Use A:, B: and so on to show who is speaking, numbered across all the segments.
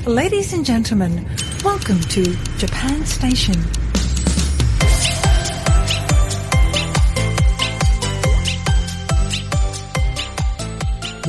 A: Ladies and gentlemen, welcome to Japan Station.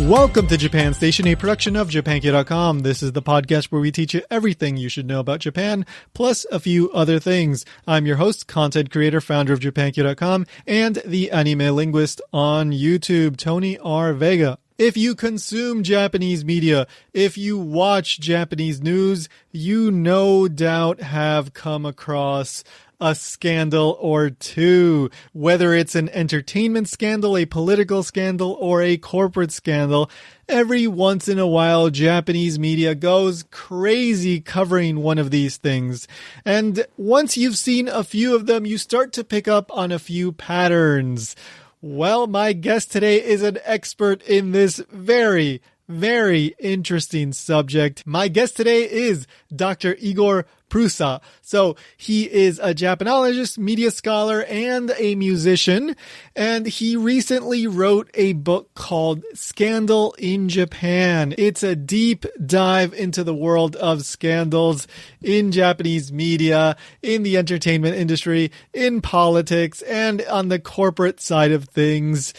B: Welcome to Japan Station, a production of Japankia.com. This is the podcast where we teach you everything you should know about Japan, plus a few other things. I'm your host, content creator, founder of Japankia.com, and the anime linguist on YouTube, Tony R. Vega. If you consume Japanese media, if you watch Japanese news, you no doubt have come across a scandal or two, whether it's an entertainment scandal, a political scandal, or a corporate scandal. Every once in a while, Japanese media goes crazy covering one of these things. And once you've seen a few of them, you start to pick up on a few patterns. Well, my guest today is an expert in this very, very interesting subject. My guest today is Dr. Igor Prusa. So he is a Japanologist, media scholar, and a musician. And he recently wrote a book called Scandal in Japan. It's a deep dive into the world of scandals in Japanese media, in the entertainment industry, in politics, and on the corporate side of things.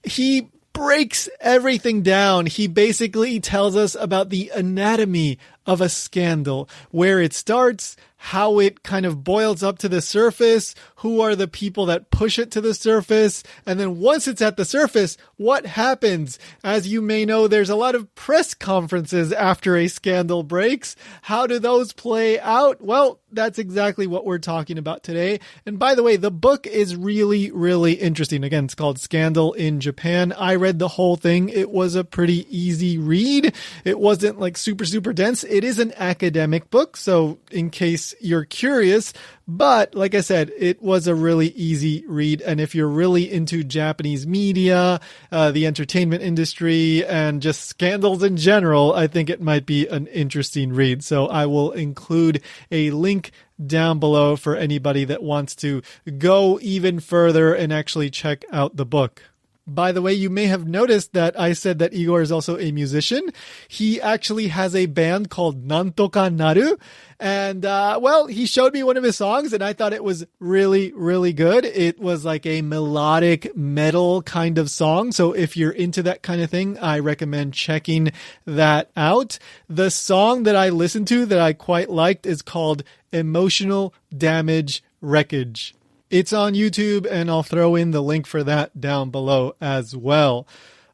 B: He breaks everything down. He basically tells us about the anatomy of a scandal, where it starts, how it kind of boils up to the surface, who are the people that push it to the surface, and then once it's at the surface, what happens? As you may know, there's a lot of press conferences after a scandal breaks. How do those play out? Well, that's exactly what we're talking about today. And by the way, the book is really, really interesting. Again, it's called Scandal in Japan. I read the whole thing. It was a pretty easy read. It wasn't like super, super dense. It is an academic book, so in case you're curious, but like I said, it was a really easy read. And if you're really into Japanese media, the entertainment industry, and just scandals in general, I think it might be an interesting read. So I will include a link down below for anybody that wants to go even further and actually check out the book. By the way, you may have noticed that I said that Igor is also a musician. He actually has a band called Nantoka Naru. And, well, he showed me one of his songs and I thought it was really, really good. It was like a melodic metal kind of song. So if you're into that kind of thing, I recommend checking that out. The song that I listened to that I quite liked is called Emotional Damage Wreckage. It's on YouTube, and I'll throw in the link for that down below as well.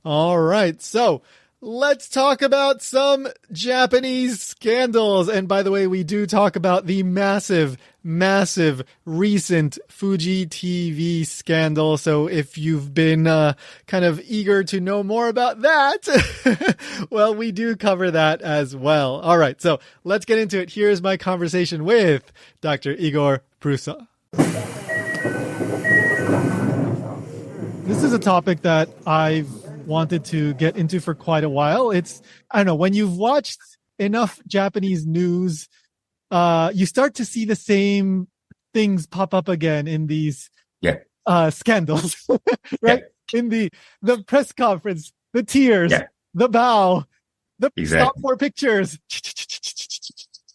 B: All right, so let's talk about some Japanese scandals. And by the way, we do talk about the massive, massive recent Fuji TV scandal. So if you've been kind of eager to know more about that, well, we do cover that as well. All right, so let's get into it. Here's my conversation with Dr. Igor Prusa. This is a topic that I've wanted to get into for quite a while. It's, I don't know, when you've watched enough Japanese news, you start to see the same things pop up again in these scandals, right? Yeah. In the press conference, the tears, the bow, the stop for pictures.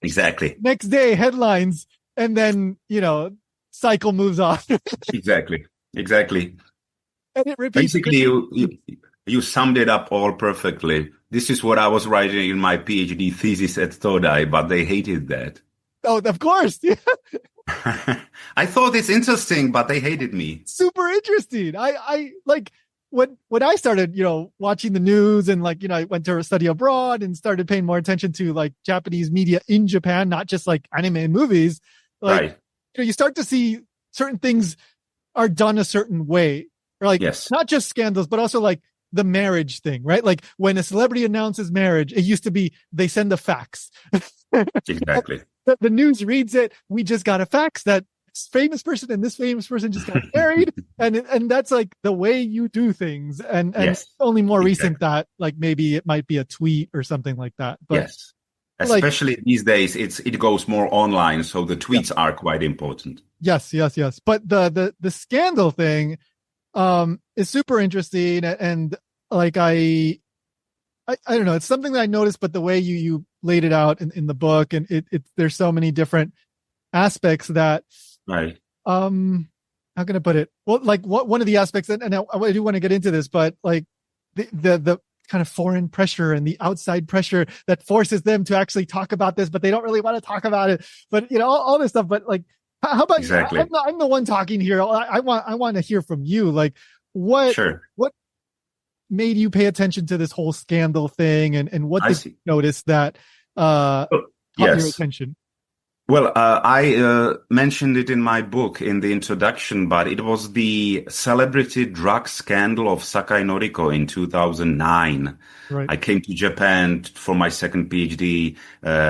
C: Exactly.
B: Next day, headlines, and then, cycle moves on.
C: Exactly.
B: And it repeats.
C: Basically, you summed it up all perfectly. This is what I was writing in my PhD thesis at Todai, but they hated that.
B: Oh, of course. Yeah.
C: I thought it's interesting, but they hated me.
B: Super interesting. I like when I started, watching the news and I went to study abroad and started paying more attention to like Japanese media in Japan, not just like anime and movies.
C: Right.
B: You start to see certain things are done a certain way. Or not just scandals, but also like the marriage thing, right? Like when a celebrity announces marriage, it used to be they send a fax.
C: Exactly.
B: The news reads it. We just got a fax that this famous person and this famous person just got married. and that's like the way you do things. And it's only more recent that like maybe it might be a tweet or something like that. But
C: yes. Especially these days, it goes more online. So the tweets are quite important.
B: Yes. But the scandal thing, is super interesting. And like, I don't know, it's something that I noticed, but the way you laid it out in the book, and there's so many different aspects that,
C: Right.
B: how can I put it? Well, like one of the aspects, and I do want to get into this, but like the kind of foreign pressure and the outside pressure that forces them to actually talk about this, but they don't really want to talk about it. But all this stuff. But like, how about
C: Exactly.
B: you? I'm the one talking here. I want to hear from you. Like, what made you pay attention to this whole scandal thing, and what did you notice that caught your attention?
C: Well, I mentioned it in my book in the introduction, but it was the celebrity drug scandal of Sakai Noriko in 2009.
B: Right.
C: I came to Japan for my second PhD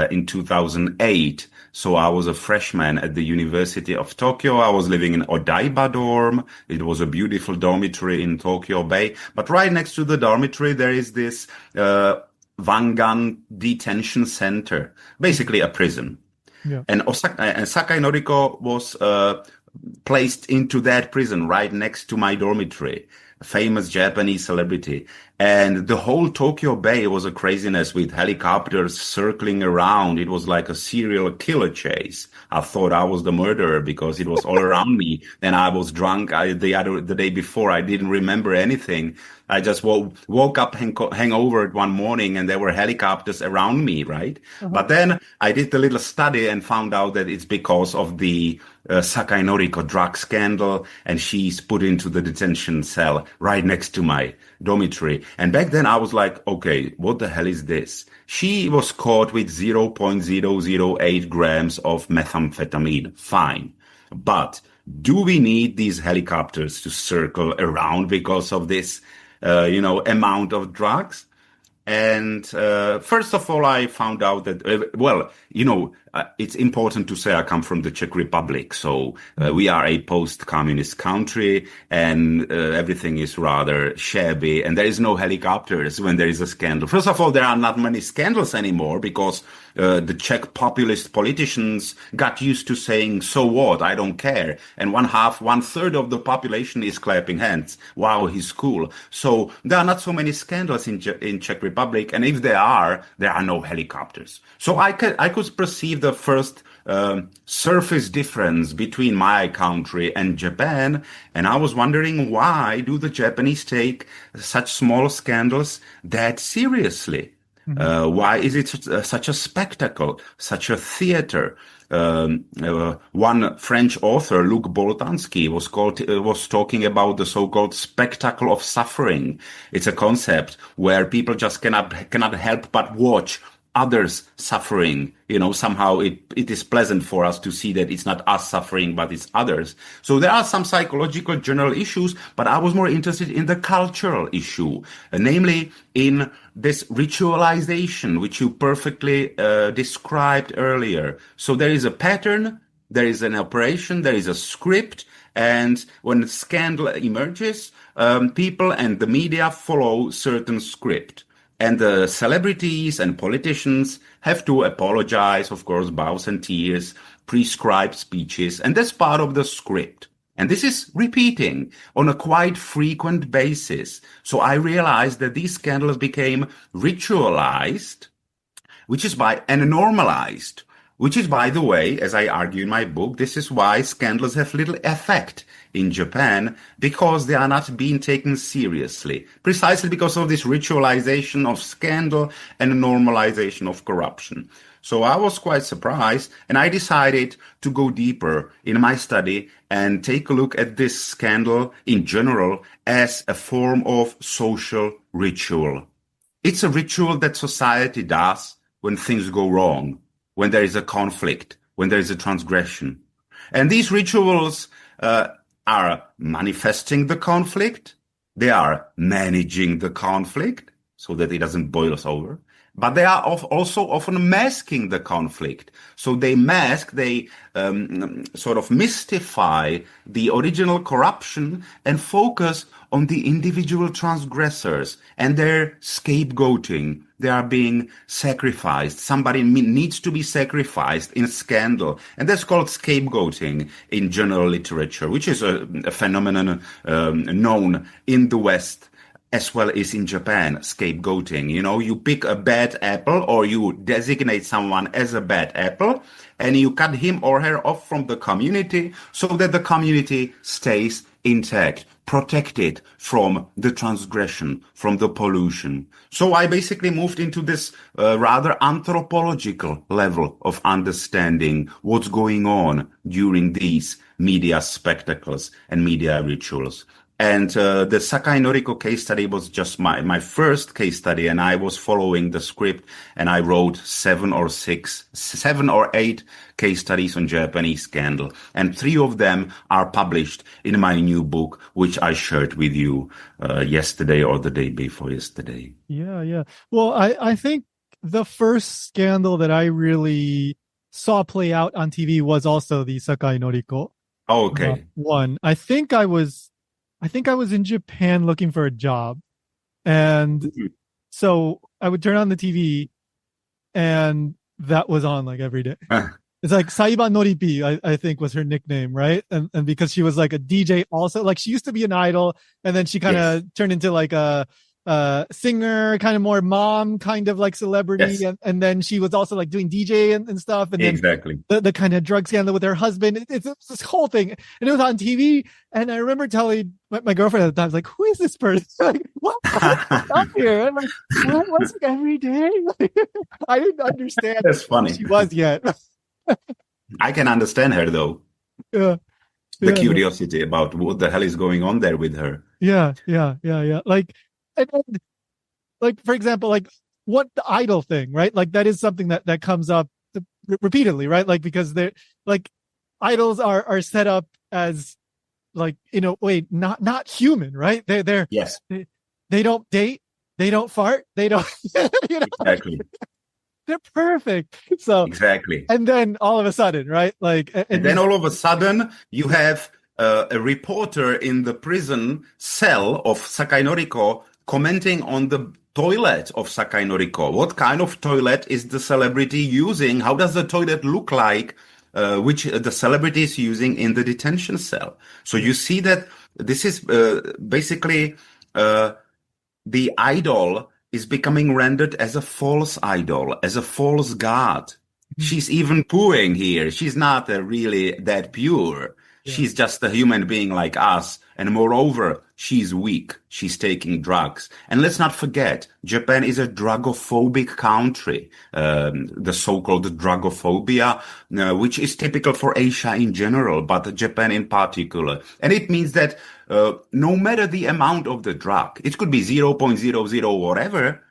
C: in 2008. So I was a freshman at the University of Tokyo. I was living in Odaiba dorm. It was a beautiful dormitory in Tokyo Bay. But right next to the dormitory, there is this Wangan detention center, basically a prison.
B: Yeah.
C: And Sakai Noriko was placed into that prison right next to my dormitory, a famous Japanese celebrity. And the whole Tokyo Bay was a craziness with helicopters circling around. It was like a serial killer chase. I thought I was the murderer because it was all around me. And I was drunk the day before. I didn't remember anything. I just woke up hangover one morning and there were helicopters around me, right? Uh-huh. But then I did a little study and found out that it's because of the Sakai Noriko drug scandal, and she's put into the detention cell right next to my dormitory. And back then I was like, okay, what the hell is this? She was caught with 0.008 grams of methamphetamine. Fine. But do we need these helicopters to circle around because of this, amount of drugs? And first of all, I found out that, it's important to say I come from the Czech Republic. So we are a post-communist country, and everything is rather shabby. And there is no helicopters when there is a scandal. First of all, there are not many scandals anymore because the Czech populist politicians got used to saying, so what? I don't care. And one third of the population is clapping hands. Wow, he's cool. So there are not so many scandals in Czech Republic. And if there are no helicopters. So I could perceive the first surface difference between my country and Japan. And I was wondering, why do the Japanese take such small scandals that seriously? Mm-hmm. Why is it such a spectacle, such a theater? One French author, Luc Boltanski, was talking about the so-called spectacle of suffering. It's a concept where people just cannot help but watch others suffering. Somehow it is pleasant for us to see that it's not us suffering, but it's others. So there are some psychological general issues, but I was more interested in the cultural issue, namely in this ritualization, which you perfectly described earlier. So there is a pattern, there is an operation, there is a script, and when a scandal emerges, people and the media follow certain script. And the celebrities and politicians have to apologize, of course, bows and tears, prescribed speeches, and that's part of the script. And this is repeating on a quite frequent basis. So I realized that these scandals became ritualized, and normalized, which is, by the way, as I argue in my book, this is why scandals have little effect in Japan, because they are not being taken seriously, precisely because of this ritualization of scandal and normalization of corruption. So I was quite surprised, and I decided to go deeper in my study and take a look at this scandal in general as a form of social ritual. It's a ritual that society does when things go wrong, when there is a conflict, when there is a transgression. And these rituals are manifesting the conflict. They are managing the conflict so that it doesn't boil us over. But they are also often masking the conflict. So they sort of mystify the original corruption and focus on the individual transgressors and their scapegoating. They are being sacrificed. Somebody needs to be sacrificed in a scandal. And that's called scapegoating in general literature, which is a phenomenon known in the West. as well as in Japan, scapegoating. You know, you pick a bad apple or you designate someone as a bad apple and you cut him or her off from the community so that the community stays intact, protected from the transgression, from the pollution. So I basically moved into this rather anthropological level of understanding what's going on during these media spectacles and media rituals. And the Sakai Noriko case study was just my first case study, and I was following the script, and I wrote 7 or 8 case studies on Japanese scandal, and 3 of them are published in my new book, which I shared with you yesterday or the day before yesterday.
B: Yeah. Well, I think the first scandal that I really saw play out on TV was also the Sakai Noriko one. I think I was in Japan looking for a job, and so I would turn on the TV, and that was on like every day. It's like Saiba Noripi, I think was her nickname, right? And because she was like a DJ also, like she used to be an idol, and then she kind of turned into like a singer, kind of more mom kind of like celebrity, and then she was also like doing DJ and stuff, and then the kind of drug scandal with her husband. It's this whole thing, and it was on TV. And I remember telling my girlfriend at the time, I was like, "Who is this person? Like, what's up here?" I'm like, "What's every day?" I didn't understand.
C: That's funny.
B: Who she was yet.
C: I can understand her though. The curiosity about what the hell is going on there with her.
B: Yeah. Like, for example, like what the idol thing, right? Like that is something that comes up repeatedly, right? Like, because they're like idols are set up as like, in a way, not human, right? They don't date, they don't fart, they don't,
C: Exactly.
B: They're perfect. So
C: exactly.
B: And then all of a sudden, right? Like,
C: and then all of a sudden you have a reporter in the prison cell of Sakai Noriko commenting on the toilet of Sakai Noriko. What kind of toilet is the celebrity using? How does the toilet look like, which the celebrity is using in the detention cell? So you see that this is basically the idol is becoming rendered as a false idol, as a false god. She's even pooing here. She's not really that pure. She's just a human being like us. And moreover, she's weak. She's taking drugs. And let's not forget, Japan is a drugophobic country, the so-called drugophobia, which is typical for Asia in general, but Japan in particular. And it means that no matter the amount of the drug, it could be 0.00 whatever,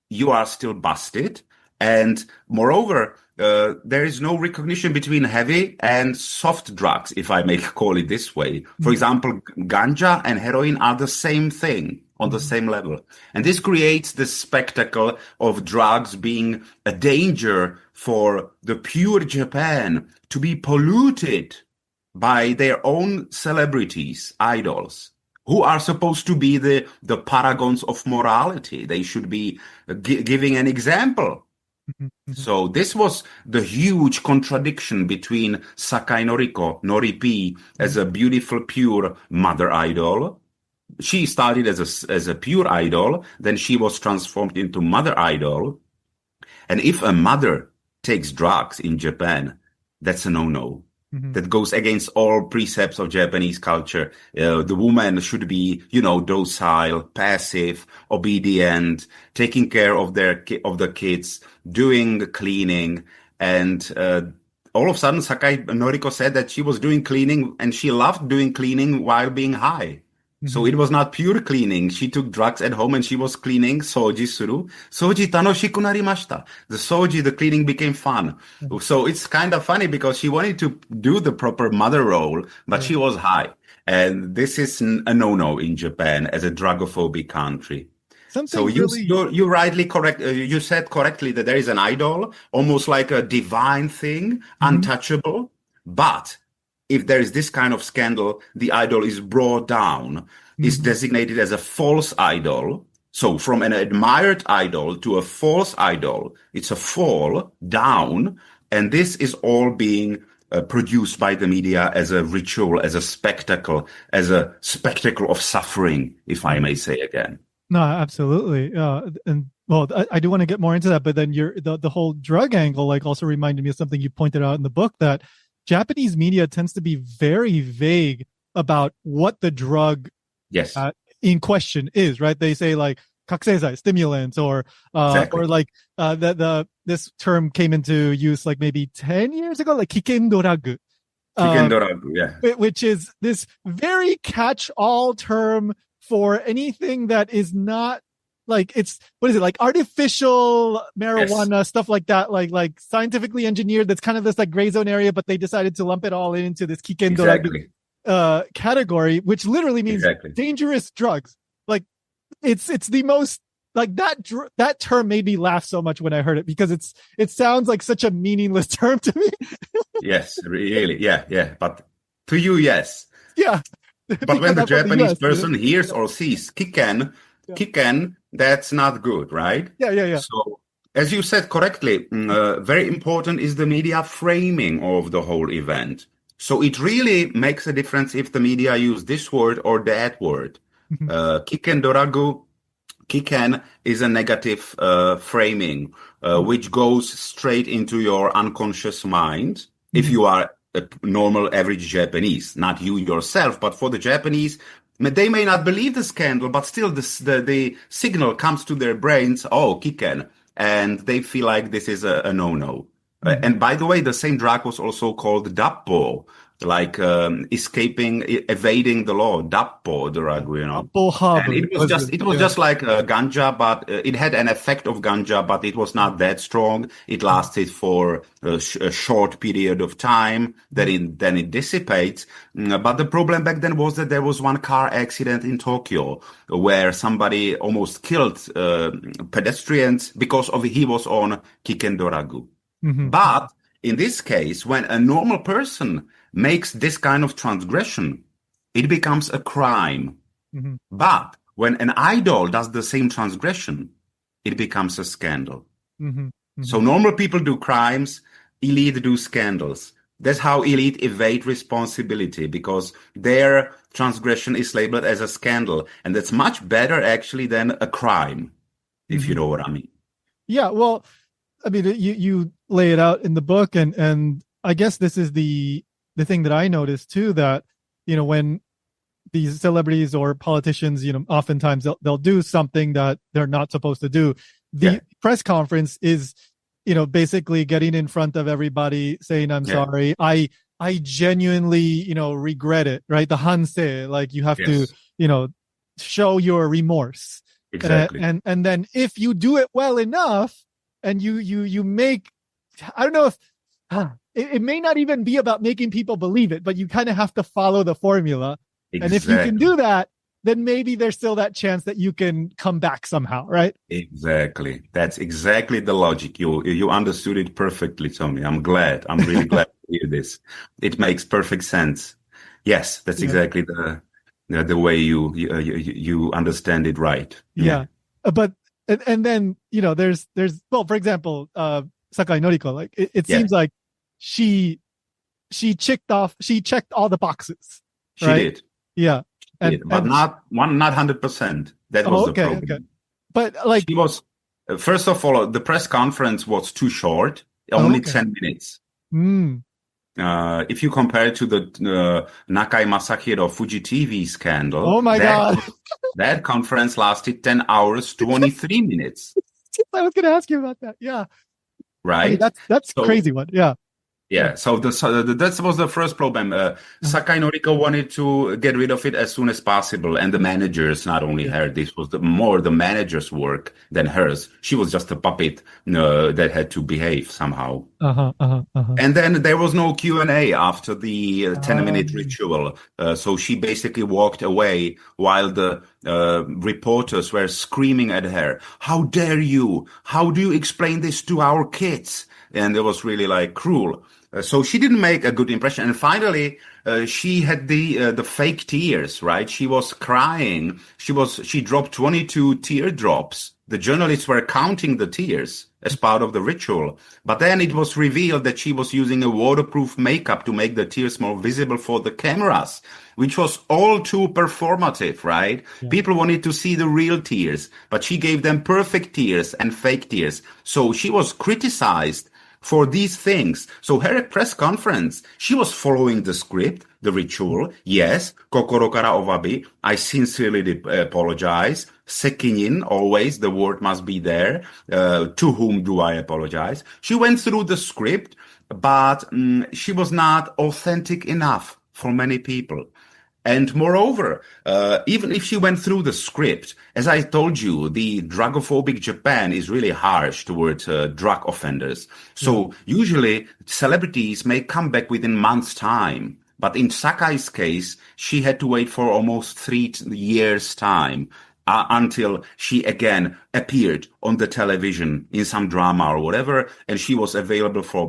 C: you are still busted. And moreover, there is no recognition between heavy and soft drugs, if I may call it this way. For example, ganja and heroin are the same thing on the same level. And this creates the spectacle of drugs being a danger for the pure Japan to be polluted by their own celebrities, idols, who are supposed to be the paragons of morality. They should be giving an example. So this was the huge contradiction between Sakai Noriko, Noripi, as a beautiful, pure mother idol. She started as a pure idol, then she was transformed into mother idol. And if a mother takes drugs in Japan, that's a no-no. That goes against all precepts of Japanese culture. The woman should be, docile, passive, obedient, taking care of the kids, doing cleaning. And all of a sudden, Sakai Noriko said that she was doing cleaning and she loved doing cleaning while being high. So it was not pure cleaning. She took drugs at home and she was cleaning soji suru. Soji tanoshiku narimashita. The soji, the cleaning became fun. So it's kind of funny because she wanted to do the proper mother role, but she was high. And this is a no-no in Japan as a drugophobic country. So you rightly correct. You said correctly that there is an idol, almost like a divine thing, untouchable, but if there is this kind of scandal, the idol is brought down, is designated as a false idol. So from an admired idol to a false idol, it's a fall down. And this is all being produced by the media as a ritual, as a spectacle of suffering, if I may say again.
B: No, absolutely. And well, I do want to get more into that, but then the whole drug angle like also reminded me of something you pointed out in the book, that Japanese media tends to be very vague about what the drug
C: Yes,
B: in question is, right? They say like kakusei, stimulants,
C: exactly.
B: or like this term came into use like maybe 10 years ago, like kiken doragu,
C: Chicken
B: uh,
C: doragu, yeah.
B: which is this very catch-all term for anything that is not like, it's what is it, like artificial
C: Yes,
B: marijuana, stuff like that, like scientifically engineered, that's kind of this like gray zone area, but they decided to lump it all into this kiken doragu
C: exactly.
B: category, which literally means
C: Exactly.
B: dangerous drugs. Like it's the most like that term made me laugh so much when I heard it, because it sounds like such a meaningless term to me.
C: Yes, really. Yeah, yeah. But to you, yes.
B: Yeah,
C: But when
B: because
C: the
B: I'm from the
C: Japanese
B: US,
C: person hears or sees
B: Yeah,
C: kicken, that's not good, right?
B: yeah, yeah, yeah.
C: So, as you said correctly, very important is the media framing of the whole event. So it really makes a difference if the media use this word or that word.
B: Mhm,
C: Kikken doragu, kikken is a negative framing,
B: mhm,
C: which goes straight into your unconscious mind. If
B: mhm,
C: you are a normal, average Japanese, not you yourself, but for the Japanese, they may not believe the scandal, but still the signal comes to their brains, oh, kikken, and they feel like this is a no-no.
B: mhm.
C: And by the way, the same drug was also called Dappo, like evading the law, Dappo
B: Yeah.
C: drug,
B: Apple
C: and
B: Harbor was it?
C: it was
B: Yeah.
C: just like ganja, but it had an effect of ganja, but it was not that strong. It
B: Mhm,
C: lasted for a short period of time.
B: mhm,
C: Then it dissipates. But the problem back then was that there was one car accident in Tokyo where somebody almost killed pedestrians because of he was on Kikendoragu.
B: mhm,
C: But in this case, when a normal person makes this kind of transgression, it becomes a crime.
B: mhm,
C: But when an idol does the same transgression, it becomes a scandal.
B: mhm,
C: So
B: mhm,
C: normal people do crimes, elite do scandals. That's how elite evade responsibility, because their transgression is labeled as a scandal. And that's much better actually than a crime, if you
B: mhm.
C: know what I mean.
B: Yeah, well, I mean, you lay it out in the book, and I guess this is the thing that I noticed too, that when these celebrities or politicians, oftentimes they'll do something that they're not supposed to do. The
C: Yeah,
B: press conference is, basically getting in front of everybody saying, I'm
C: yeah,
B: sorry. I genuinely, regret it, right? The hanse, like you have to,
C: yes,
B: you know, show your remorse.
C: exactly.
B: And then if you do it well enough and you make, I don't know if, it may not even be about making people believe it, but you kind of have to follow the formula. And if you can
C: Exactly.
B: do that, then maybe there's still that chance that you can come back somehow, right?
C: Exactly. That's exactly the logic. You understood it perfectly, Tony. I'm glad. I'm really glad to hear this. It makes perfect sense. Yes, that's
B: Yeah.
C: exactly the way you understand it right. Yeah.
B: Yeah. But and then, there's well, for example, Sakai Noriko, like it
C: Yeah.
B: seems like she she checked all the boxes,
C: She
B: right?
C: did.
B: Yeah.
C: Did, but not 100%. That was
B: Oh,
C: the
B: okay, okay.
C: problem.
B: But like,
C: She was first of all, the press conference was too short,
B: oh,
C: only
B: okay.
C: 10 minutes.
B: Mm.
C: If you compare it to the Nakai Masahiro Fuji TV scandal,
B: Oh my God.
C: that conference lasted 10 hours, 23 minutes,
B: I was gonna ask you about that. Yeah. I mean,
C: right?
B: that's
C: So
B: crazy one. Yeah. Yeah.
C: yeah, that was the first problem.
B: Uh-huh.
C: Sakai Noriko wanted to get rid of it as soon as possible, and the managers, not only
B: Yeah.
C: her, this was more the manager's work than hers. She was just a puppet that had to behave somehow.
B: Uh-huh. Uh-huh. Uh-huh.
C: And then there was no Q&A after the 10-minute
B: Um,
C: ritual. So she basically walked away while the reporters were screaming at her, "How dare you? How do you explain this to our kids?" And it was really like cruel. So she didn't make a good impression. And finally, she had the fake tears, right? She was crying. She dropped 22 teardrops. The journalists were counting the tears as part of the ritual. But then it was revealed that she was using a waterproof makeup to make the tears more visible for the cameras, which was all too performative, right? Yeah. People wanted to see the real tears, but she gave them perfect tears and fake tears. So she was criticized for these things. So her press conference, she was following the script, the ritual. Yes, kokoro kara owabi, I sincerely apologize. Sekinin, always, the word must be there. To whom do I apologize? She went through the script, but she was not authentic enough for many people. And moreover, even if she went through the script, as I told you, the drugophobic Japan is really harsh towards drug offenders. So usually celebrities may come back within months' time. But in Sakai's case, she had to wait for almost 3 years' time until she again appeared on the television in some drama or whatever, and she was available for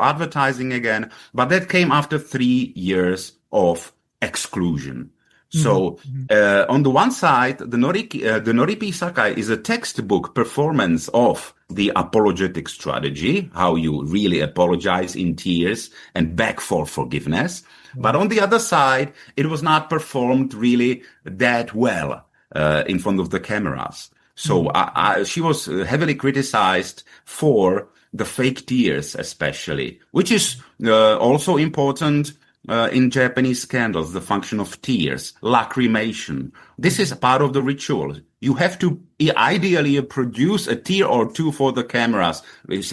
C: advertising again. But that came after 3 years of exclusion. So on the one side, the Noriko Sakai is a textbook performance of the apologetic strategy, how you really apologize in tears and beg for forgiveness. But on the other side, it was not performed really that well in front of the cameras. So she was heavily criticized for the fake tears, especially, which is also important in Japanese scandals, the function of tears, lacrimation. This is part of the ritual. You have to ideally produce a tear or two for the cameras,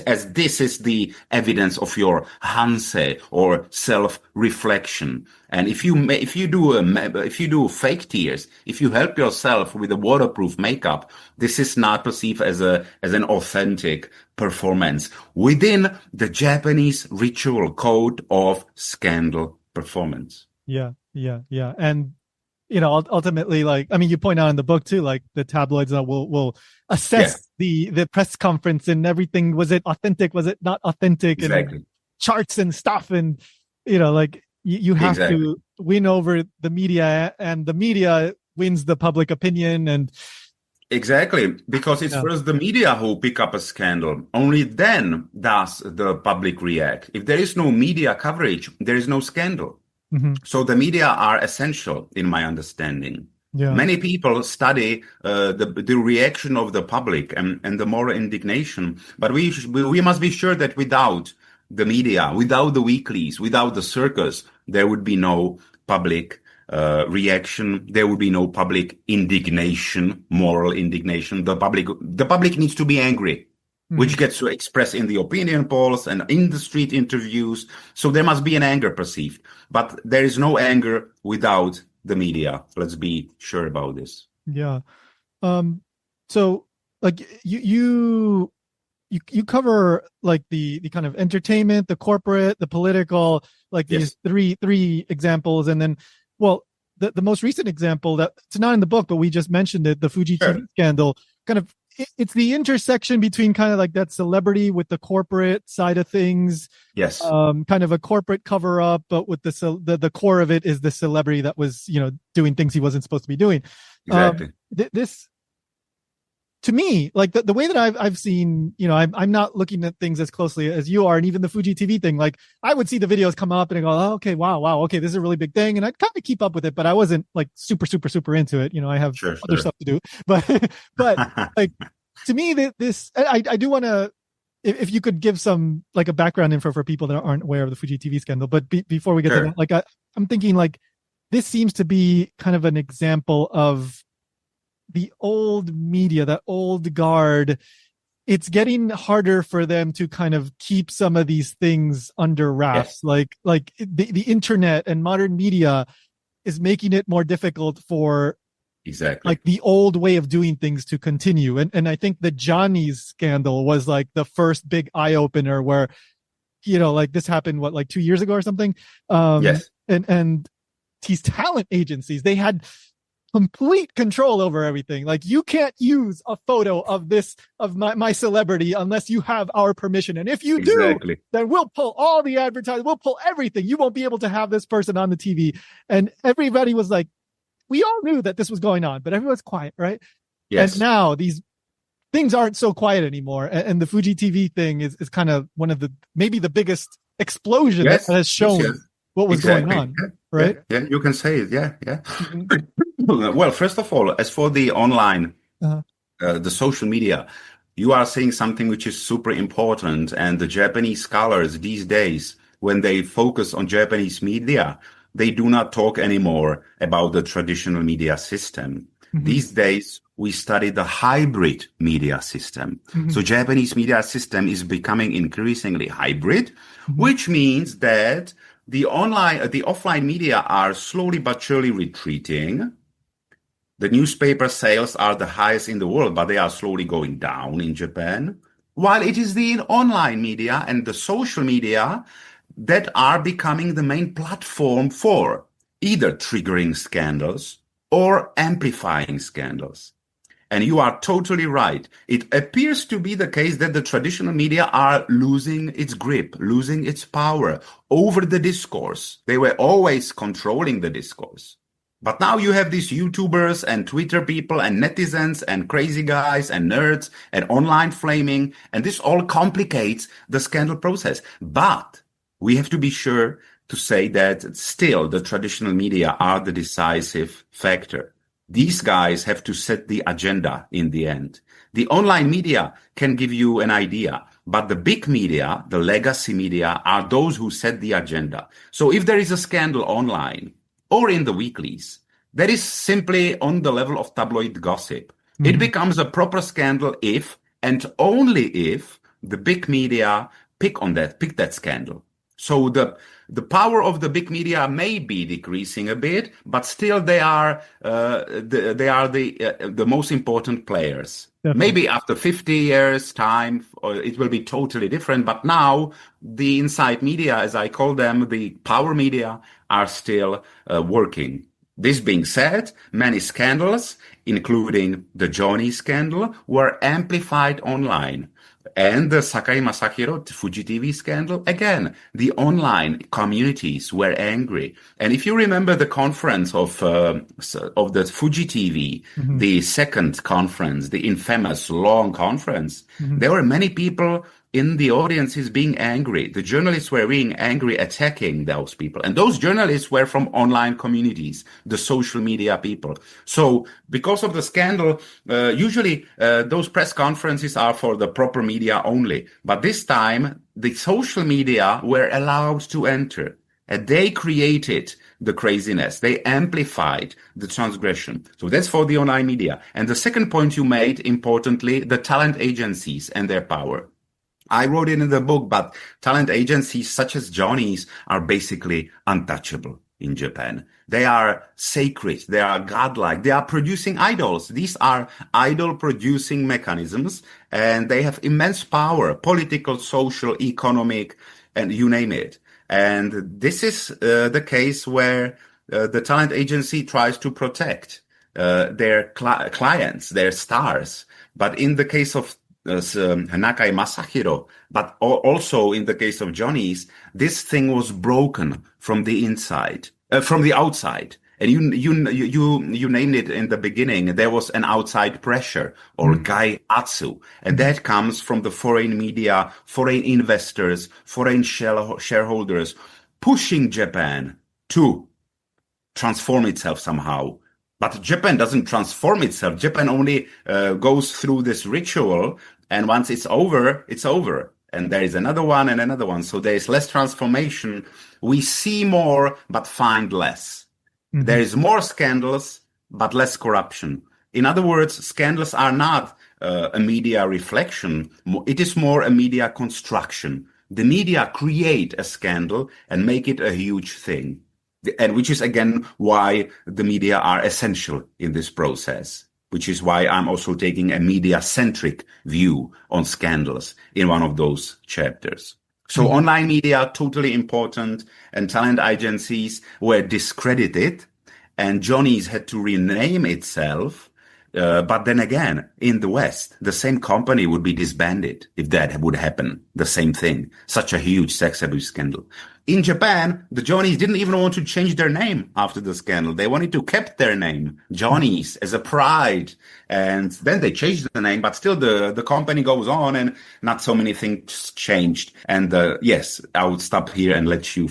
C: as this is the evidence of your hanse or self-reflection. And if you do fake tears, if you help yourself with a waterproof makeup, this is not perceived as an authentic performance within the Japanese ritual code of scandal performance.
B: Yeah. And ultimately, you point out in the book too, like the tabloids will assess the press conference and everything. Was it authentic? Was it not authentic?
C: Exactly.
B: And charts and stuff. And, you have to win over the media, and the media wins the public opinion. And
C: exactly, because it's first the media who pick up a scandal. Only then does the public react. If there is no media coverage, there is no scandal. So the media are essential, in my understanding. Yeah. Many people study the reaction of the public and the moral indignation, but we must be sure that without the media, without the weeklies, without the circus, there would be no public reaction. There would be no public indignation, moral indignation. The public needs to be angry, which gets to express in the opinion polls and in the street interviews. So there must be an anger perceived, but there is no anger without the media. Let's be sure about this.
B: Yeah. So like you cover like the kind of entertainment, the corporate, the political, like these three examples. And then, well, the most recent example that it's not in the book, but we just mentioned it, the Fuji TV scandal, kind of, it's the intersection between kind of like that celebrity with the corporate side of things.
C: Yes.
B: Kind of a corporate cover up, but with the core of it is the celebrity that was, doing things he wasn't supposed to be doing.
C: Exactly.
B: This, to me, like the way that I've seen, I'm not looking at things as closely as you are. And even the Fuji TV thing, like I would see the videos come up and I go, oh, okay, wow. Okay. This is a really big thing. And I'd kind of keep up with it, but I wasn't like super into it. I have other stuff to do, but like to me, I do want to, if you could give some like a background info for people that aren't aware of the Fuji TV scandal, but before we get to that, like I'm thinking like this seems to be kind of an example of the old media, that old guard. It's getting harder for them to kind of keep some of these things under wraps. Yes. Like the internet and modern media is making it more difficult for like the old way of doing things to continue. And I think the Johnny's scandal was like the first big eye opener where, like this happened, like 2 years ago or something. Yes. And these talent agencies, they had complete control over everything. Like, you can't use a photo of my celebrity unless you have our permission. And if you do, then we'll pull all the advertising, we'll pull everything. You won't be able to have this person on the TV. And everybody was like, we all knew that this was going on, but everyone's quiet, right? Yes. And now these things aren't so quiet anymore. And the Fuji TV thing is kind of one of the, maybe the biggest explosion that has shown what was going on, right?
C: Yeah, you can say it. Yeah. Well, first of all, as for the online, the social media, you are saying something which is super important. And the Japanese scholars these days, when they focus on Japanese media, they do not talk anymore about the traditional media system. These days, we study the hybrid media system. So Japanese media system is becoming increasingly hybrid, which means that the offline media are slowly but surely retreating. The newspaper sales are the highest in the world, but they are slowly going down in Japan. While it is the online media and the social media that are becoming the main platform for either triggering scandals or amplifying scandals. And you are totally right. It appears to be the case that the traditional media are losing its grip, losing its power over the discourse. They were always controlling the discourse. But now you have these YouTubers and Twitter people and netizens and crazy guys and nerds and online flaming, and this all complicates the scandal process. But we have to be sure to say that still the traditional media are the decisive factor. These guys have to set the agenda in the end. The online media can give you an idea, but the big media, the legacy media, are those who set the agenda. So if there is a scandal online or in the weeklies, that is simply on the level of tabloid gossip. It becomes a proper scandal if and only if the big media pick that scandal. So the power of the big media may be decreasing a bit, but still they are the most important players. Definitely. Maybe after 50 years time, it will be totally different. But now the inside media, as I call them, the power media, are still working. This being said, many scandals, including the Johnny scandal, were amplified online. And the Sakai Masahiro Fuji TV scandal, again, the online communities were angry. And if you remember the conference of the Fuji TV, the second conference, the infamous long conference, there were many people in the audiences being angry. The journalists were being angry, attacking those people. And those journalists were from online communities, the social media people. So because of the scandal, usually those press conferences are for the proper media only. But this time, the social media were allowed to enter. And they created the craziness. They amplified the transgression. So that's for the online media. And the second point you made, importantly, the talent agencies and their power. I wrote it in the book, but talent agencies such as Johnny's are basically untouchable in Japan. They are sacred. They are godlike. They are producing idols. These are idol-producing mechanisms, and they have immense power, political, social, economic, and you name it. And this is the case where the talent agency tries to protect their clients, their stars. But in the case of Nakai Masahiro, but also in the case of Johnny's, this thing was broken from the inside, from the outside. And you named it in the beginning. There was an outside pressure or gai-atsu, and that comes from the foreign media, foreign investors, foreign shareholders pushing Japan to transform itself somehow. But Japan doesn't transform itself. Japan only goes through this ritual, and once it's over, it's over. And there is another one and another one. So there is less transformation. We see more, but find less. There is more scandals, but less corruption. In other words, scandals are not a media reflection. It is more a media construction. The media create a scandal and make it a huge thing. And which is, again, why the media are essential in this process, which is why I'm also taking a media-centric view on scandals in one of those chapters. So online media, totally important, and talent agencies were discredited. and Johnny's had to rename itself. But then again, in the West, the same company would be disbanded if that would happen. The same thing. Such a huge sex abuse scandal. In Japan, the Johnnies didn't even want to change their name after the scandal. They wanted to keep their name, Johnnies, as a pride. And then they changed the name, but still the company goes on and not so many things changed. And yes, I would stop here and let you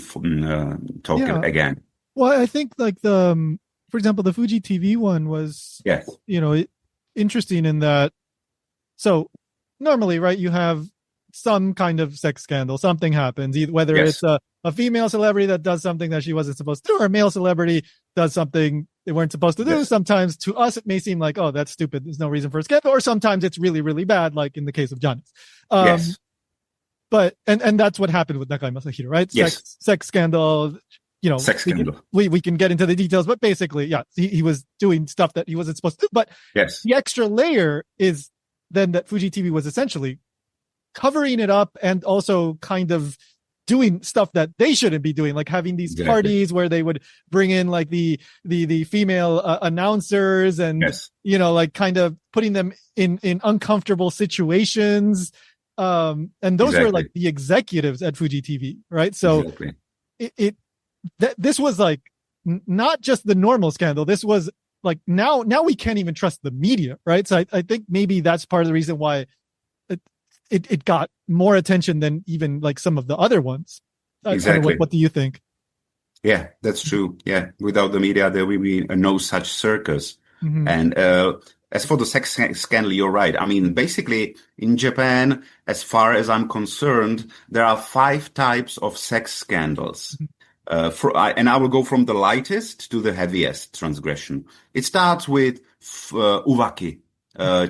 C: talk again.
B: Well, I think like for example, the Fuji TV one was, interesting in that. So normally, right, you have some kind of sex scandal, something happens, whether it's a female celebrity that does something that she wasn't supposed to do, or a male celebrity does something they weren't supposed to do. Yes. Sometimes to us, it may seem like, oh, that's stupid. There's no reason for a scandal. Or sometimes it's really, really bad, like in the case of Johnny's. But, and that's what happened with Nakai Masahiro, right?
C: Yes.
B: Sex scandal.
C: Sex scandal.
B: We can get into the details, but basically, he was doing stuff that he wasn't supposed to do. But the extra layer is then that Fuji TV was essentially covering it up and also kind of doing stuff that they shouldn't be doing, like having these parties where they would bring in like the female announcers and, like kind of putting them in uncomfortable situations. And those were like the executives at Fuji TV, right? So this was like not just the normal scandal. This was like now we can't even trust the media, right? So I think maybe that's part of the reason why it got more attention than even like some of the other ones.
C: Exactly.
B: What do you think?
C: Yeah, that's true. Yeah, without the media, there will be no such circus.
B: Mm-hmm.
C: And as for the sex scandal, you're right. I mean, basically, in Japan, as far as I'm concerned, there are 5 types of sex scandals. Mm-hmm. And I will go from the lightest to the heaviest transgression. It starts with uvaki,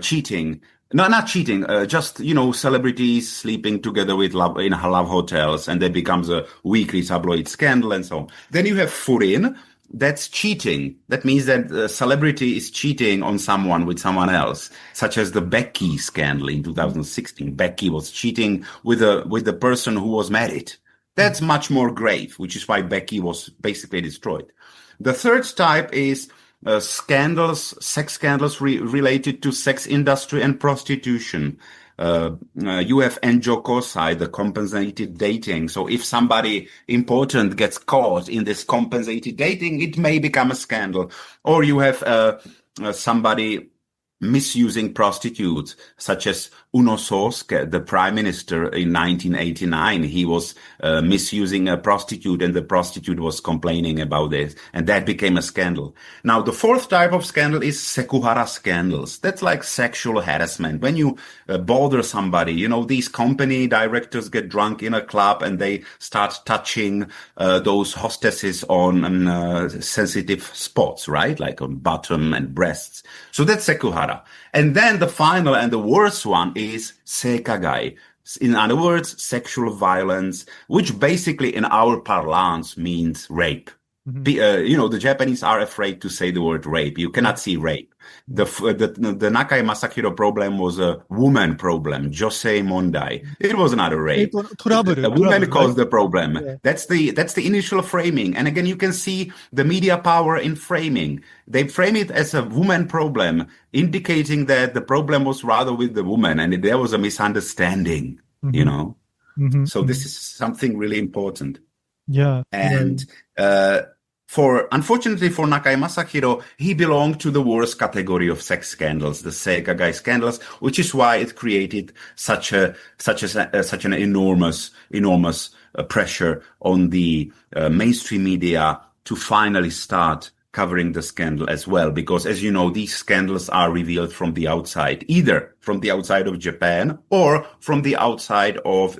C: cheating. No, not cheating. Just, celebrities sleeping together with love in love hotels, and that becomes a weekly tabloid scandal and so on. Then you have furin. That's cheating. That means that a celebrity is cheating on someone with someone else, such as the Becky scandal in 2016. Becky was cheating with the person who was married. That's much more grave, which is why Becky was basically destroyed. The third type is sex scandals related to sex industry and prostitution. You have enjokosai, the compensated dating. So if somebody important gets caught in this compensated dating, it may become a scandal. Or you have somebody misusing prostitutes, such as Uno Sosuke, the prime minister in 1989. He was misusing a prostitute, and the prostitute was complaining about this, and that became a scandal. Now, the fourth type of scandal is sekuhara scandals. That's like sexual harassment. When you bother somebody, these company directors get drunk in a club and they start touching those hostesses on sensitive spots, right? Like on bottom and breasts. So that's sekuhara. And then the final and the worst one is seikagai. In other words, sexual violence, which basically in our parlance means rape. Mm-hmm. The Japanese are afraid to say the word rape. You cannot see rape. The Nakai Masahiro problem was a woman problem, josei mondai. It was not a rape. A woman caused the problem. Yeah. That's the initial framing. And again, you can see the media power in framing. They frame it as a woman problem, indicating that the problem was rather with the woman and there was a misunderstanding,
B: Mm-hmm. Mm-hmm.
C: So this is something really important.
B: Yeah.
C: And unfortunately for Nakai Masahiro, he belonged to the worst category of sex scandals, the seikagai scandals, which is why it created such an enormous pressure on the mainstream media to finally start covering the scandal as well, because as you know, these scandals are revealed from the outside, either from the outside of Japan or from the outside of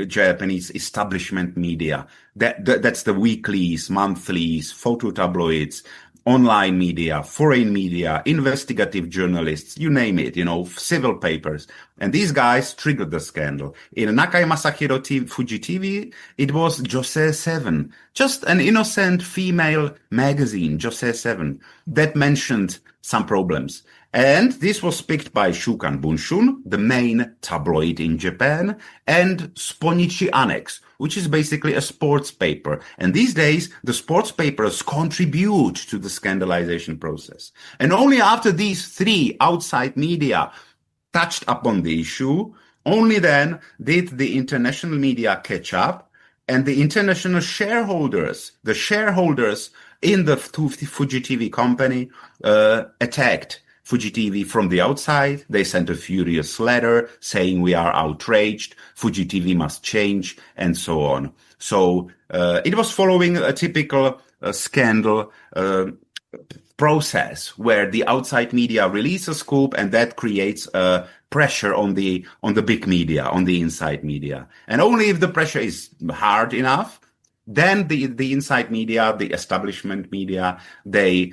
C: Japanese establishment media. That's the weeklies, monthlies, photo tabloids, online media, foreign media, investigative journalists, you name it, civil papers. And these guys triggered the scandal. In Nakai Masahiro Fuji TV, it was Josei 7, just an innocent female magazine, Josei 7, that mentioned some problems. And this was picked by Shukan Bunshun, the main tabloid in Japan, and Sponichi Annex, which is basically a sports paper. And these days, the sports papers contribute to the scandalization process. And only after these three outside media touched upon the issue, only then did the international media catch up, and the international shareholders, the shareholders in the Fuji TV company, attacked Fuji TV from the outside. They sent a furious letter saying we are outraged, Fuji TV must change, and so on. So it was following a typical scandal process where the outside media release a scoop, and that creates pressure on the big media, on the inside media. And only if the pressure is hard enough, then the inside media, the establishment media, they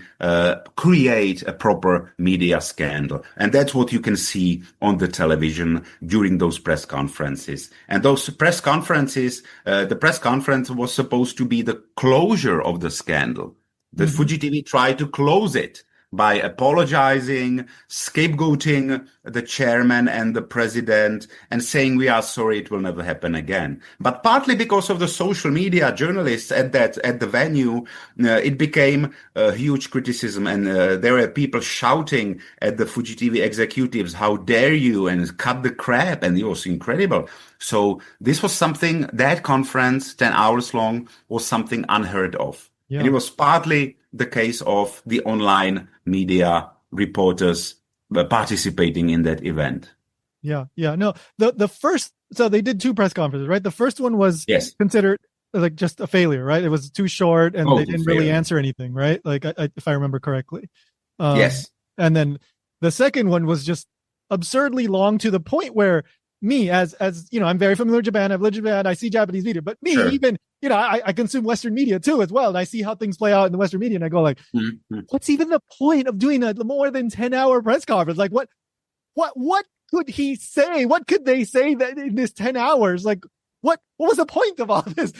C: create a proper media scandal. And that's what you can see on the television during those press conferences. And those press conferences, the press conference was supposed to be the closure of the scandal. The Fuji TV tried to close it by apologizing, scapegoating the chairman and the president, and saying we are sorry, it will never happen again. But partly because of the social media journalists at the venue, it became a huge criticism, and there were people shouting at the Fuji TV executives, "How dare you?" and "Cut the crap," and it was incredible. So this was something, that conference, 10 hours long, was something unheard of. Yeah. And it was partly the case of the online media reporters participating in that event.
B: Yeah. No, the first, so they did two press conferences, right? The first one was considered like just a failure, right? It was too short and they didn't really answer anything, right? Like if I remember correctly.
C: Yes.
B: And then the second one was just absurdly long, to the point where me, as you know, I'm very familiar with Japan. I've lived in Japan. I see Japanese media, but me, even, you know, I consume Western media too as well. And I see how things play out in the Western media, and I go like, what's even the point of doing a more than 10-hour press conference? Like what could he say? What could they say that in this 10 hours? Like what was the point of all this?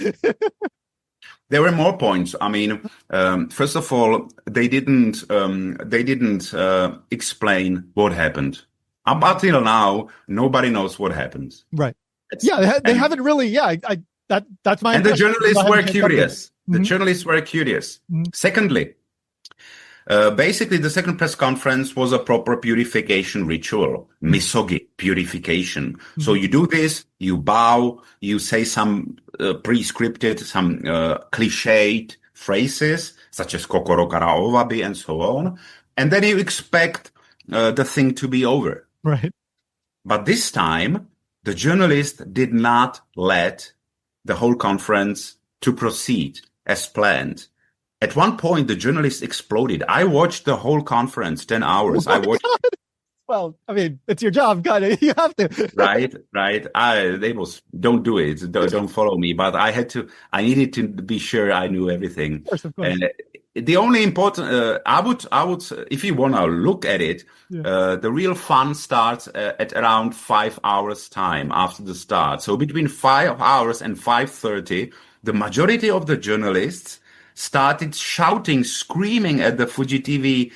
C: There were more points. I mean, first of all, they didn't explain what happened. Up until now, nobody knows what happens.
B: Right. They haven't really. Yeah, that's my.
C: And the journalists were curious. The journalists were curious. Secondly, basically, the second press conference was a proper purification ritual, misogi, purification. So you do this, you bow, you say some prescripted, some cliched phrases such as "kokoro kara owabi" and so on, and then you expect the thing to be over.
B: Right.
C: But this time, the journalist did not let the whole conference to proceed as planned. At one point, the journalist exploded. I watched the whole conference, 10 hours.
B: Well, I mean, it's your job. God, you have to.
C: Right. Don't do it. Don't follow me. But I needed to be sure I knew everything.
B: Of course.
C: And the only important, I would, if you want to look at it, the real fun starts at around 5 hours time after the start. So between 5 hours and 5:30, the majority of the journalists started shouting, screaming at the Fuji TV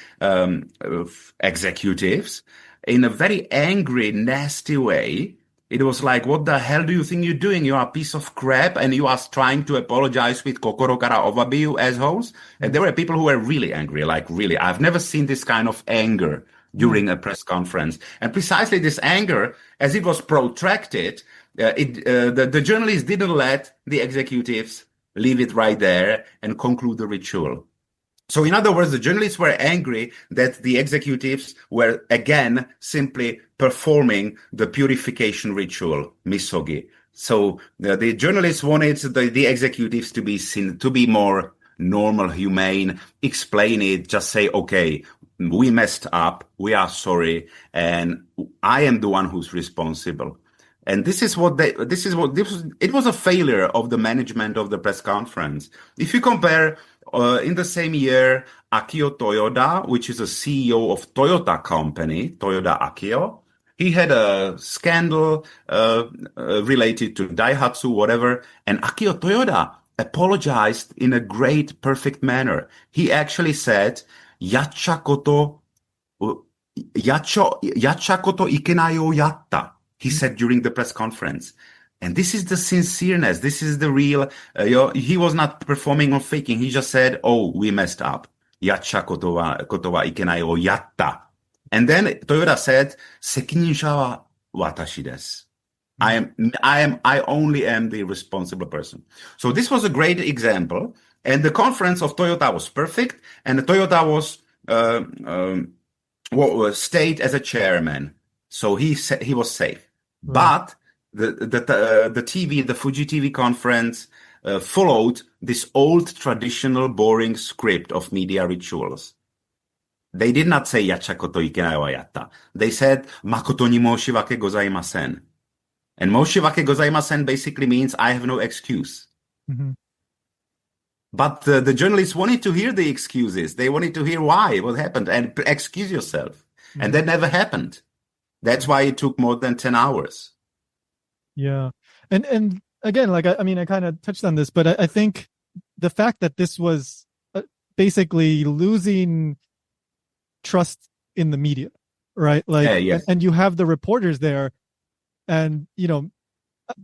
C: executives in a very angry, nasty way. It was like, what the hell do you think you're doing? You are a piece of crap, and you are trying to apologize with "kokoro kara owabi," you assholes. And there were people who were really angry, like really. I've never seen this kind of anger during a press conference. And precisely this anger, as it was protracted, the journalists didn't let the executives leave it right there and conclude the ritual. So in other words, the journalists were angry that the executives were again simply performing the purification ritual, misogi. So the journalists wanted the executives to be more normal, humane, explain it, just say, okay, we messed up, we are sorry, and I am the one who's responsible. And it was a failure of the management of the press conference. If you compare, in the same year, Akio Toyoda, which is a CEO of Toyota company, Toyoda Akio, he had a scandal related to Daihatsu, whatever, and Akio Toyoda apologized in a great, perfect manner. He actually said, "Yachakoto ikenayo yatta." He said during the press conference, And this is the sincereness. This is the real, he was not performing or faking. He just said, oh, we messed up. Yacha koto wa ikenai o yatta. And then Toyota said, sekinsha wa watashi desu. I only am the responsible person. So this was a great example. And the conference of Toyota was perfect. And Toyota was stayed as a chairman. So he was safe. Right. But the TV, the Fuji TV conference, followed this old traditional boring script of media rituals. They did not say yacha koto ikenai wa yatta. They said makoto ni moshiwake gozaimasen. And moshiwake gozaimasen basically means I have no excuse. Mm-hmm. But the journalists wanted to hear the excuses. They wanted to hear why, what happened, and excuse yourself. Mm-hmm. And that never happened. That's why it took more than 10 hours.
B: Yeah. And again, like, I mean, I kind of touched on this, but I think the fact that this was basically losing trust in the media, right? Like, yes. And you have the reporters there. And, you know,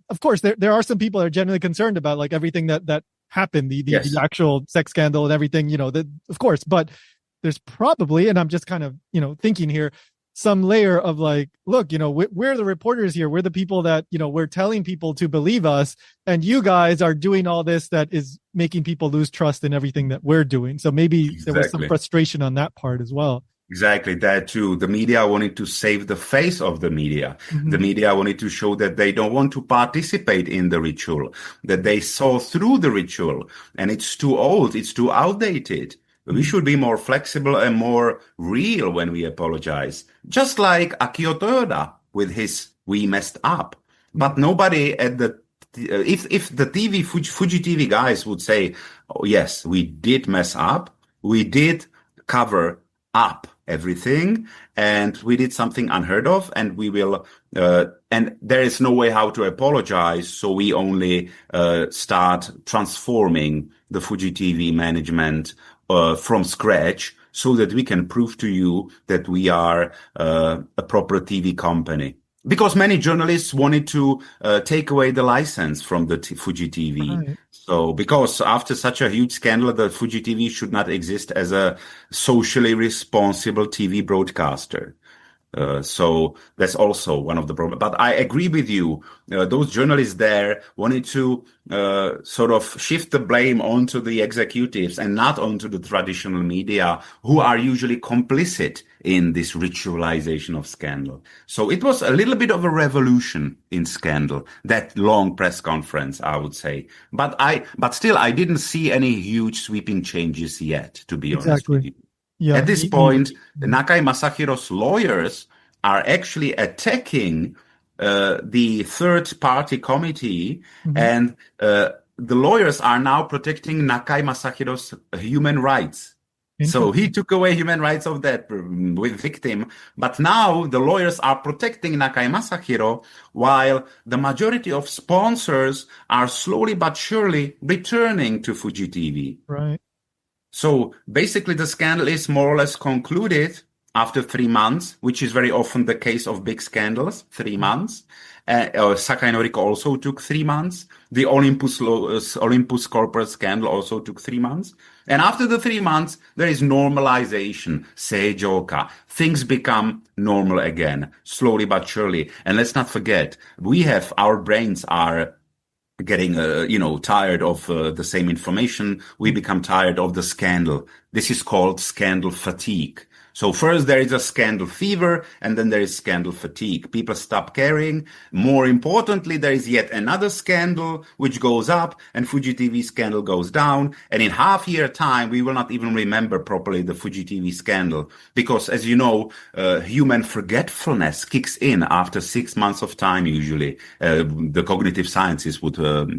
B: of course, there are some people that are genuinely concerned about like everything that happened, the actual sex scandal and everything, you know, of course, but there's probably, and I'm just kind of, you know, thinking here, some layer of like, look, you know, we're the reporters here. We're the people that, you know, we're telling people to believe us. And you guys are doing all this that is making people lose trust in everything that we're doing. So maybe there was some frustration on that part as well.
C: Exactly, that too. The media wanted to save the face of the media. Mm-hmm. The media wanted to show that they don't want to participate in the ritual, that they saw through the ritual, and it's too old, it's too outdated. We should be more flexible and more real when we apologize. Just like Akio Toyoda with his "we messed up." But nobody at if the Fuji TV guys would say, "Oh yes, we did mess up. We did cover up everything, and we did something unheard of, and we will." And there is no way how to apologize, so we only start transforming the Fuji TV management from scratch, so that we can prove to you that we are a proper TV company. Because many journalists wanted to take away the license from the Fuji TV. Right. So, because after such a huge scandal, the Fuji TV should not exist as a socially responsible TV broadcaster. So that's also one of the problems. But I agree with you. Those journalists there wanted to sort of shift the blame onto the executives and not onto the traditional media, who are usually complicit in this ritualization of scandal. So it was a little bit of a revolution in scandal, that long press conference, I would say. But still, I didn't see any huge sweeping changes yet, to be honest with you. Yeah, at this point, Nakai Masahiro's lawyers are actually attacking the third-party committee, and the lawyers are now protecting Nakai Masahiro's human rights. So he took away human rights of that victim, but now the lawyers are protecting Nakai Masahiro, while the majority of sponsors are slowly but surely returning to Fuji TV.
B: Right.
C: So basically the scandal is more or less concluded after 3 months, which is very often the case of big scandals, 3 months. Sakai Noriko also took 3 months. The Olympus corporate scandal also took 3 months. And after the 3 months, there is normalization, seijoka. Things become normal again, slowly but surely. And let's not forget, our brains are getting, tired of the same information. We become tired of the scandal. This is called scandal fatigue. So first there is a scandal fever, and then there is scandal fatigue. People stop caring. More importantly, there is yet another scandal which goes up, and Fuji TV scandal goes down. And in half-year time, we will not even remember properly the Fuji TV scandal, because, as you know, human forgetfulness kicks in after 6 months of time. Usually, the cognitive sciences would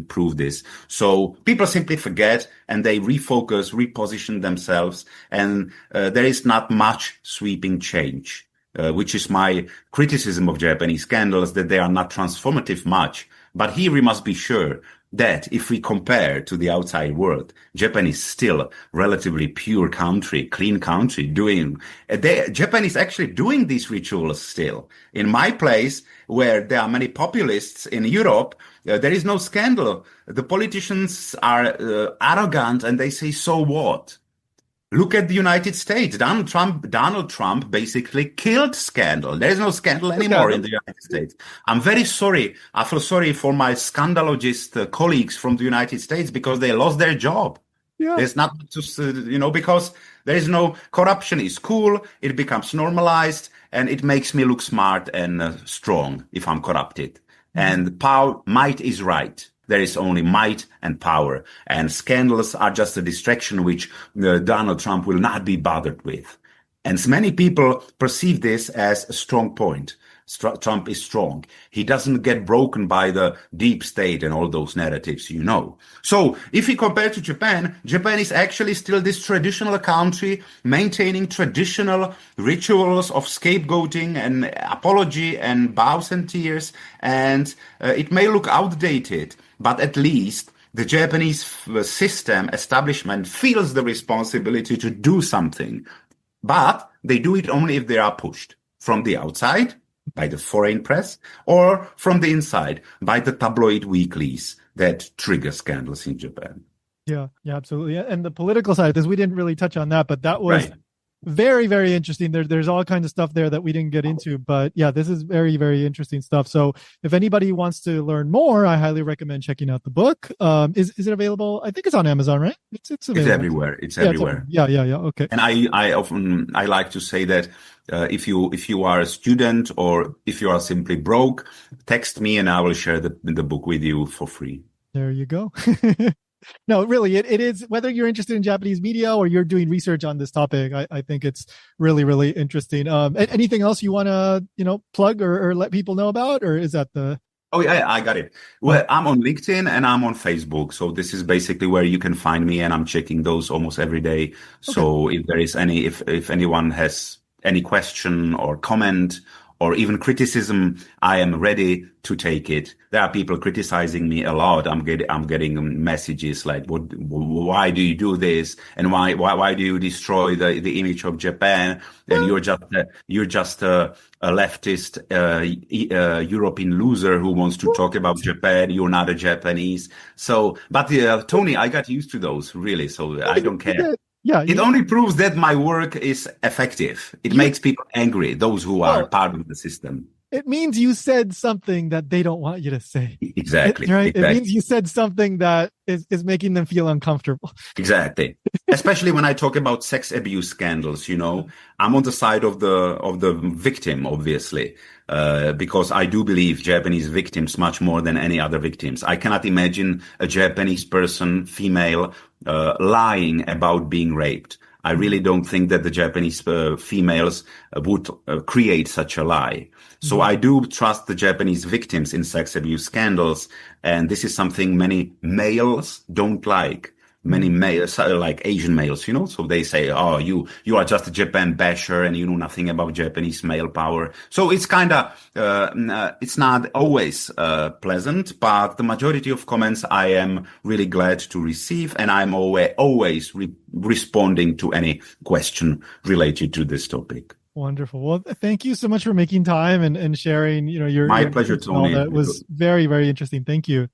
C: prove this. So people simply forget, and they refocus, reposition themselves, and there is not much sweeping change, which is my criticism of Japanese scandals, that they are not transformative much. But here we must be sure that if we compare to the outside world, Japan is still relatively pure country, clean country Japan is actually doing these rituals still. In my place, where there are many populists in Europe, there is no scandal. The politicians are arrogant and they say, so what? Look at the United States. Donald Trump basically killed scandal. There is no scandal anymore in the United States. I'm very sorry. I feel sorry for my scandalologist colleagues from the United States because they lost their job. Yeah. There's not just, because there is no corruption is cool. It becomes normalized and it makes me look smart and strong if I'm corrupted. And might is right. There is only might and power, and scandals are just a distraction which Donald Trump will not be bothered with. And many people perceive this as a strong point. Trump is strong. He doesn't get broken by the deep state and all those narratives, So if we compare to Japan, Japan is actually still this traditional country maintaining traditional rituals of scapegoating and apology and bows and tears. And it may look outdated, but at least the Japanese system establishment feels the responsibility to do something. But they do it only if they are pushed from the outside by the foreign press or from the inside by the tabloid weeklies that trigger scandals in Japan.
B: Yeah, absolutely. And the political side of this, we didn't really touch on that, but that was very, very interesting. There's all kinds of stuff there that we didn't get into, but yeah, this is very, very interesting stuff. So if anybody wants to learn more, I highly recommend checking out the book. Is it available? I think it's on Amazon, right? It's available.
C: It's everywhere.
B: Yeah. Okay.
C: And I like to say that if you are a student or if you are simply broke, text me and I will share the book with you for free.
B: There you go. No, really, it is, whether you're interested in Japanese media or you're doing research on this topic, I think it's really, really interesting. Anything else you want to, plug or let people know about, or is that the...
C: Oh, yeah, I got it. Well, I'm on LinkedIn and I'm on Facebook. So this is basically where you can find me, and I'm checking those almost every day. So if there is if anyone has any question or comment or even criticism, I am ready to take it. There are people criticizing me a lot. I'm getting messages like, why do you do this? And why do you destroy the image of Japan? And you're just a leftist, European loser who wants to talk about Japan. You're not a Japanese. So, but Tony, I got used to those really. So I don't care.
B: Yeah,
C: it only proves that my work is effective. It makes people angry, those who are part of the system.
B: It means you said something that they don't want you to say.
C: Exactly.
B: Right?
C: Exactly.
B: It means you said something that is making them feel uncomfortable.
C: Exactly. Especially when I talk about sex abuse scandals, I'm on the side of the victim, obviously, because I do believe Japanese victims much more than any other victims. I cannot imagine a Japanese person, female, lying about being raped. I really don't think that the Japanese females would create such a lie. So I do trust the Japanese victims in sex abuse scandals. And this is something many males don't like. Many males, like Asian males, so they say, oh, you are just a Japan basher and you know nothing about Japanese male power. So it's kind of, it's not always pleasant, but the majority of comments I am really glad to receive, and I'm always responding to any question related to this topic.
B: Wonderful. Well, thank you so much for making time and sharing, your
C: pleasure, Tony.
B: That was very, very interesting. Thank you.